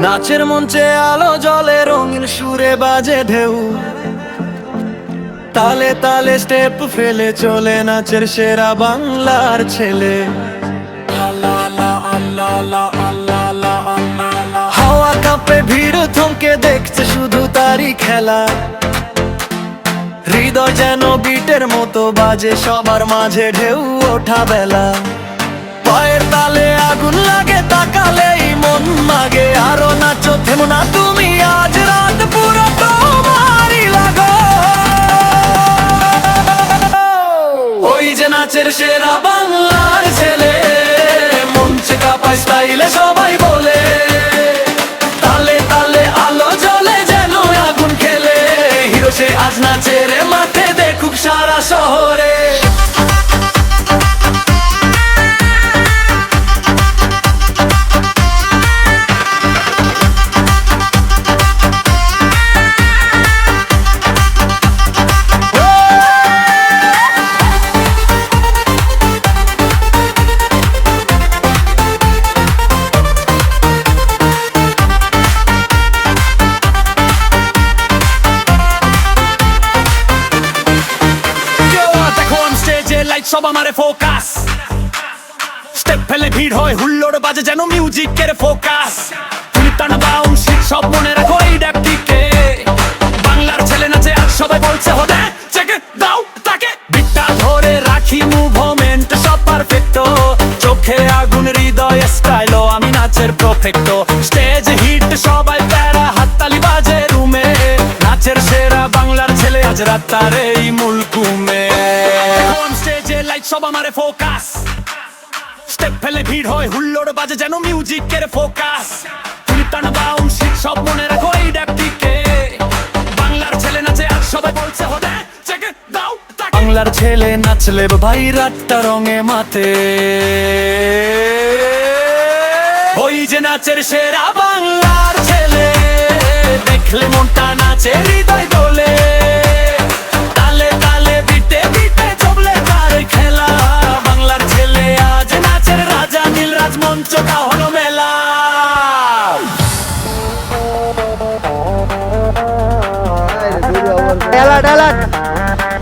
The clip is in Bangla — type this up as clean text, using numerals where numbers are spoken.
নাচের মঞ্চে আলো জ্বলে, রঙিন সুরে বাজে ঢেউ, তালে তালে স্টেপ ফেলে চলে নাচের সেরা বাংলার ছেলে। হাওয়া কাঁপে, ভিড় থমকে দেখছে শুধু তারই খেলা। হৃদয় যেন বিটের মতো বাজে, সবার মাঝে ঢেউ ওঠা বেলা। পায়ের তালে আগুন লাগে, তাকালেই মন মাগে। আরো নাচো, থেমো না তুমি, আজ রাত পুরো তোমারই লাগো। ওই যে নাচের সেরা বাংলার ছেলে, মঞ্চে কাঁপায় স্টাইলে সবাই বলে। তালে তালে আলো জ্বলে যেন আগুন খেলে, হিরো সে আজ নাচের মাঠে, দেখুক সারা শহরে। সব আমারে ফোকাস, স্টেপ ফেলে ভিড় হয়, হুল্লোড় বাজে যেন মিউজিকের ফোকাস। তুমি টানা বাউন শীত সব মনে রাখো এই ড্যাপটিকে। বাংলার ছেলে নাচে আর সবাই বলছে হলে চেকে দাও তাকে। বিটটা ধরে রাখি, মুভমেন্ট সব পারফেক্টো, চোখে আগুন হৃদয় স্টাইলো, আমি নাচের প্রফেক্টো। স্টেজ হিট সবাই প্যারা, হাততালি বাজে রুমে। নাচের সেরা বাংলার ছেলে আজ রাত তার এই মুলকুমে। সব আমারে ফোকাস, স্টেপ ফেলে ভিড় হয়, হুল্লোড় বাজে যেন মিউজিকের ফোকাস। তুমি টানা বাউন শীত সব মনে রাখো এই ড্যাপটিকে। বাংলার ছেলে নাচে আর সবাই বলছে হলে চেকে দাও তাকে। বাংলার ছেলে নাচলে ভাই রাতটা রঙে মাতে। ওই যে নাচের সেরা বাংলার ছেলে, দেখলে মনটা নাচে, হৃদয় দোলে। তালে তালে বিটে বিটে চবলে তার খেলা। বাংলার ছেলে আজ নাচের রাজা, নীলরাজ মঞ্চ।